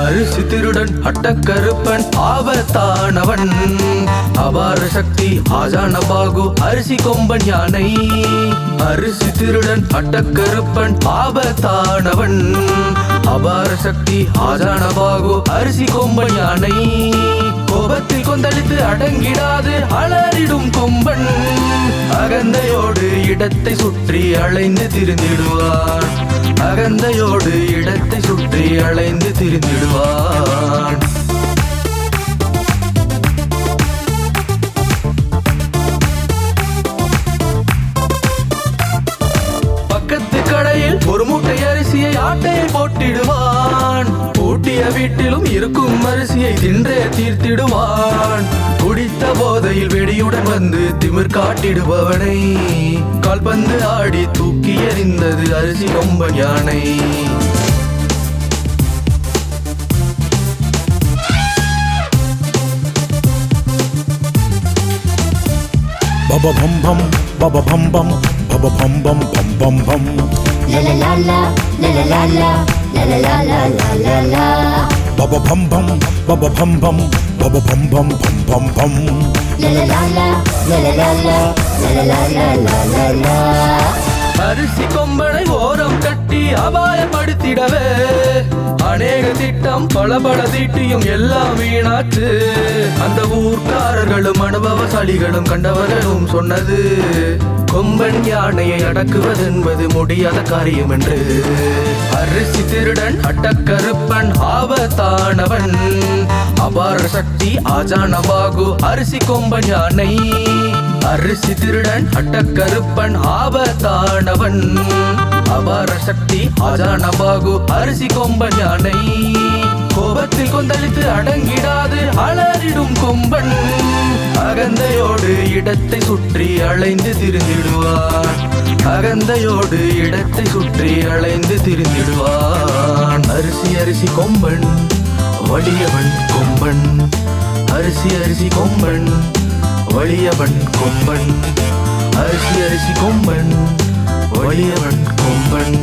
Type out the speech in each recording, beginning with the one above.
அரிசி திருடன் அட்டக்கருப்பன் ஆபத்தானவன் அபார சக்தி ஆஜான பாகு அரிசி கொம்பன் யானை அரிசி திருடன் அட்டக்கருப்பன் ஆபத்தானவன் அபார சக்தி ஆஜான பாகு அரிசி கொம்பன் யானை கோபத்தில் கொந்தளித்து அடங்கிடாது அலறிடும் கொம்பன் அகந்தையோடு இடத்தை சுற்றி அலைந்து திரிந்திடுவான் அகந்தையோடு இடத்தை சுற்றி அலைந்து திரிந்திடுவான் பக்கத்து கடையில் ஒரு மூட்டை அரிசியை ஆட்டையில் போட்டிடுவான் பூட்டிய வீட்டிலும் இருக்கும் அரிசியை தின்றே தீர்த்திடுவான் குடித்த போதையில் வெடியுடன் வந்து திமிர் காட்டிடுபவனை கால்பந்து ஆடி தூக்கி எறிந்தது அரிசி கொம்பன் யானை Baba bum bum, baba bum bum, baba bum bum bum bum bum. La la la la, la la la la, la la la la la la la. Baba bum bum, baba bum bum, baba bum bum bum bum bum. La la la la, la la la la, la la la la la la la. அரிசி கொம்பனை ஓரம் கட்டி அபாயப்படுத்திடவே அநேக திட்டம் பல தீட்டியும் எல்லாம் வீணாச்சு அந்த ஊர்க்காரர்களும் அனுபவசாலிகளும் கண்டவர்களும் சொன்னது கொம்பன் யானையை அடக்குவதென்பது முடியாத காரியம் என்று அரிசி திருடன் அட்டக்கருப்பன் ஆபத்தானவன் அபார சக்தி ஆஜான பாகு அரிசி கொம்பன் யானை அரிசி திருடன் அட்டக்கருப்பன் ஆபத்தானவன் அபார சக்தி ஆஜான பாகு அரிசி கொம்பன் யானை கோபத்தில் கொந்தளித்து அடங்கிடாது அலறிடும் கொம்பன் அகந்தையோடு இடத்தை சுற்றி அலைந்து திரிந்திடுவான் அகந்தையோடு இடத்தை சுற்றி அலைந்து திரிந்திடுவான் அரிசி அரிசி கொம்பன் வலியவன் கொம்பன் அரிசி அரிசி கொம்பன் வலியவன் கொம்பன் அரிசி அரிசி கொம்பன் வலியவன் கொம்பன்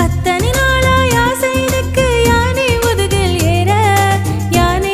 அத்தனை நாளாய் ஆசை எனக்கு யானை முதுகில் ஏற யானை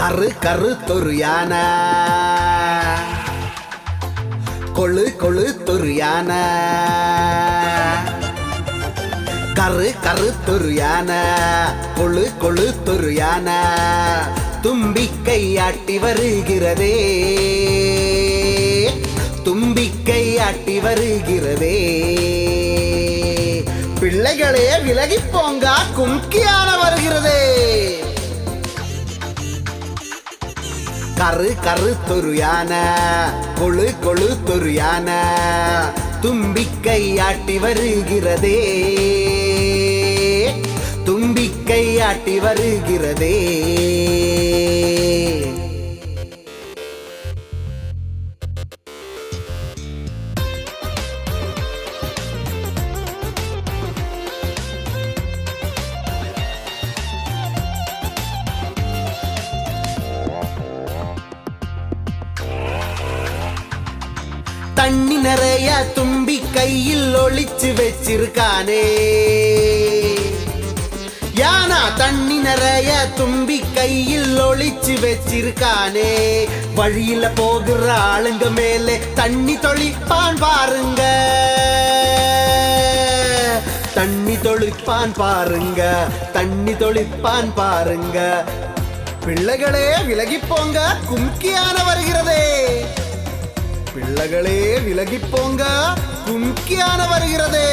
கரு கருத்தொரு யானை கொழு கொழுத்தொரு யானை கரு கருத்தொரு யானை கொழு கொழுத்தொரு யானை தும்பிக்கையாட்டி வருகிறதே தும்பிக்கையாட்டி வருகிறதே பிள்ளைகளே விலகி போங்க கும்கியான வருகிறதே கரு கருத்தொரு யானை கொழு கொழுத்தொரு யானை தும்பிக்கையாட்டி வருகிறதே தும்பிக்கையாட்டி வருகிறதே தண்ணி நிறைய தும்பி கையில் ஒளிச்சு வச்சிருக்கானே யானா தண்ணி நிறைய தும்பி கையில் ஒளிச்சு வச்சிருக்கானே வழியில போகிற ஆளுங்க மேலே தண்ணி தொளிப்பான் பாருங்க தண்ணி தொளிப்பான் பாருங்க தண்ணி தொளிப்பான் பாருங்க பிள்ளைகளே விலகி போங்க கும்கியான வருகிறதே பிள்ளைகளே விலகி போங்க கும்கியான வருகிறதே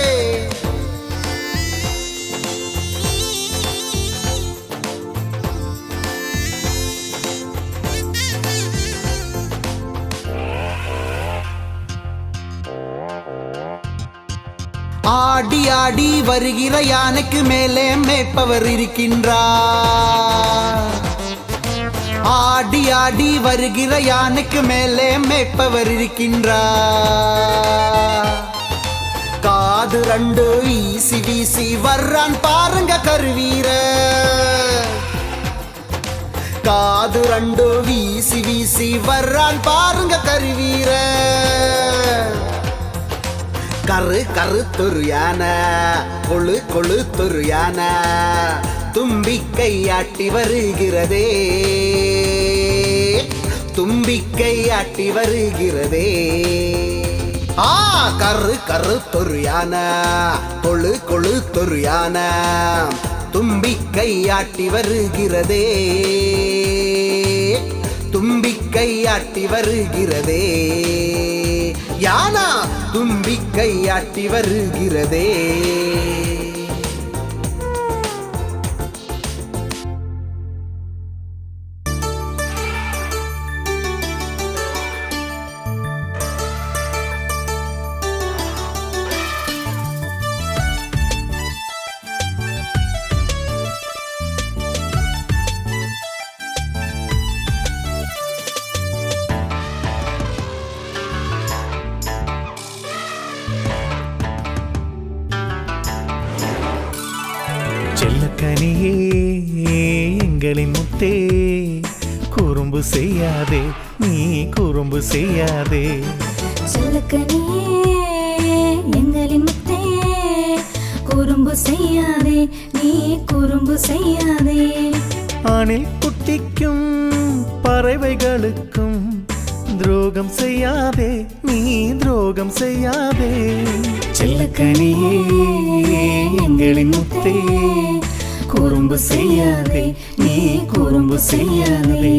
ஆடி ஆடி வருகிற யானைக்கு மேலே மேய்ப்பவர் இருக்கின்றார் ஆடி ஆடி வருகிற யானைக்கு மேலே மேய்ப்பவர் இருக்கின்றார் காது ரெண்டு வீசி வீசி வர்றான் பாருங்க கருவீர காது ரெண்டு வீசி வீசி வர்றான் பாருங்க கருவீர கரு கருத்தொரு யானை கொழு கொழுத்தொரு யானை தும்பிக்கையாட்டி வருகிறதே தும்பிக்கையாட்டி வருகிறதே கரு கருத்தொரு யானை கொழு கொழுத்தொரு யானை தும்பிக்கையாட்டி வருகிறதே தும்பிக்கையாட்டி வருகிறதே யானா தும்பிக்கையாட்டி வருகிறதே செல்லக்கனியே எங்களின் முத்தே குறும்பு செய்யாதே நீ குறும்பு செய்யாதே செல்லக்கனியே எங்களின் முத்தே குறும்பு செய்யாதே நீ குறும்பு செய்யாதே ஆணில் குட்டிக்கும் பறவைகளுக்கும் துரோகம் செய்யாதே நீ துரோகம் செய்யாதே செல்லக்கனியே எங்களின் முத்தே குறும்பு செய்யாதே நீ குறும்பு செய்யாதே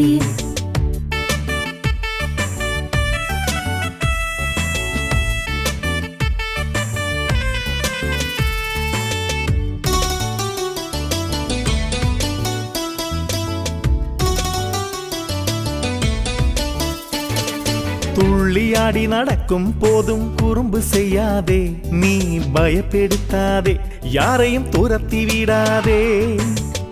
துள்ளியாடி நடக்கும் போதும் குறும்பு செய்யாதே நீ பயப்படுத்தாதே யாரையும் துரத்தி விடாதே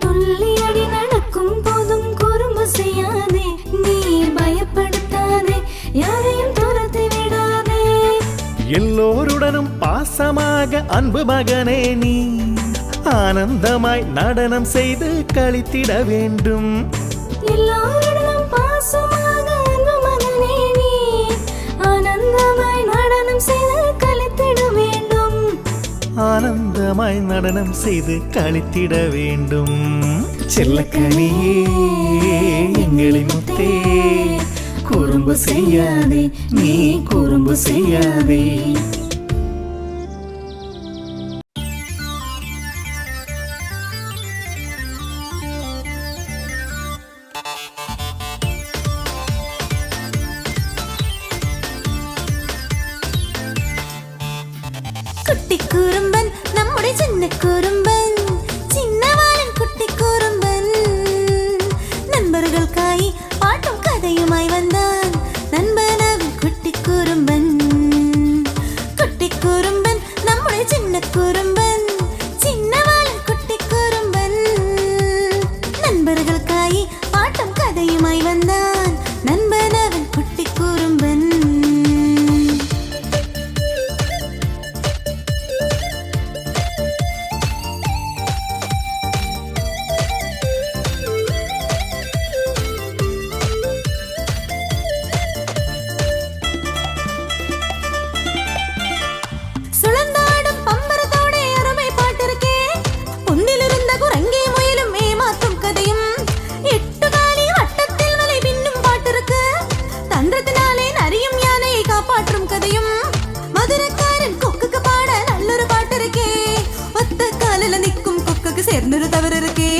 துள்ளியாடி நடக்கும் போதும் குறும்பு செய்யாதே நீ பயப்படுத்தாதே யாரையும் துரத்தி விடாதே எல்லோருடனும் பாசமாக அன்பு மகனே நீ ஆனந்தமாய் நடனம் செய்து கழித்திட வேண்டும் எல்லோருடனும் பாசமாக அன்பு மகனே நீ ஆனந்தமாய் நடனம் செய்து கழித்திட வேண்டும் ஆனந்தமாய் நடனம் செய்து கழித்திட வேண்டும் செல்லக்கனியே எங்களின் முத்தே குறும்பு செய்யாதே நீ குறும்பு செய்யாதே குட்டி குறும்பன் நம்முடைய சின்ன குறும்பன் சின்னவாளன் குட்டி குறும்பன் நண்பர்கள் காய் பாட்டும் கதையுமாய் வந்தான் நண்பனவன் குட்டி குறும்பன் குட்டி குறும்பன் நம்முடைய சின்ன குறும்பன் சின்னவாளன் குட்டி குறும்பன் நண்பர்கள் காய் பாட்டும் கதையுமாய் வந்தான் நண்பனவன் குட்டி குறும்பன் சுழந்தாடும் பம்பரத்தோட அருமை பாட்டிருக்கே பொன்னிலிருந்த குரங்கே முயலும் ஏமாத்தும் கதையும் எட்டு காலி வட்டத்தில் வலை பின்னும் பாட்டிருக்கு தந்திரத்தினாலே நரியும் யானையை காப்பாற்றும் கதையும் மதுரக்காரன் கொக்குக்கு பாட நல்லொரு பாட்டிருக்கே ஒத்த காலில் நிற்கும் கொக்குக்கு சேர்ந்தொரு தவறு இருக்கே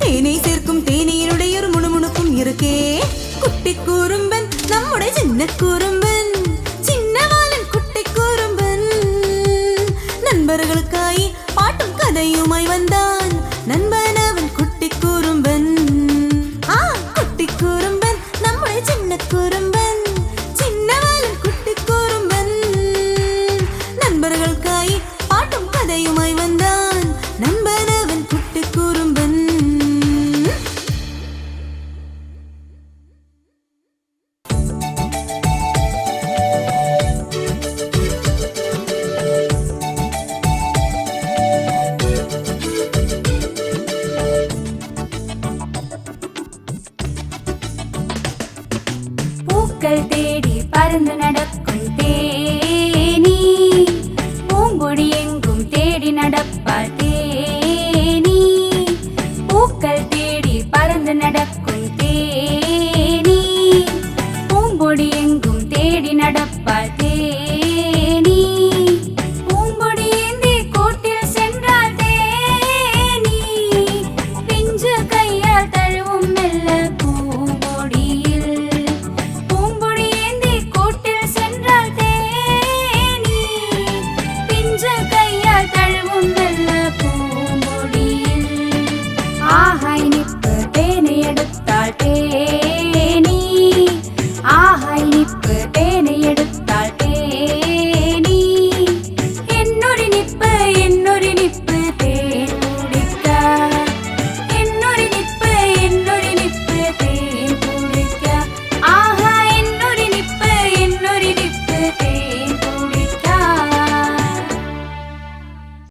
தேனை சேர்க்கும் தேனீருடைய ஒரு முணுமுணுப்பும் இருக்கே குட்டி குறும்பன் நம்முடைய சின்ன குறும்பன்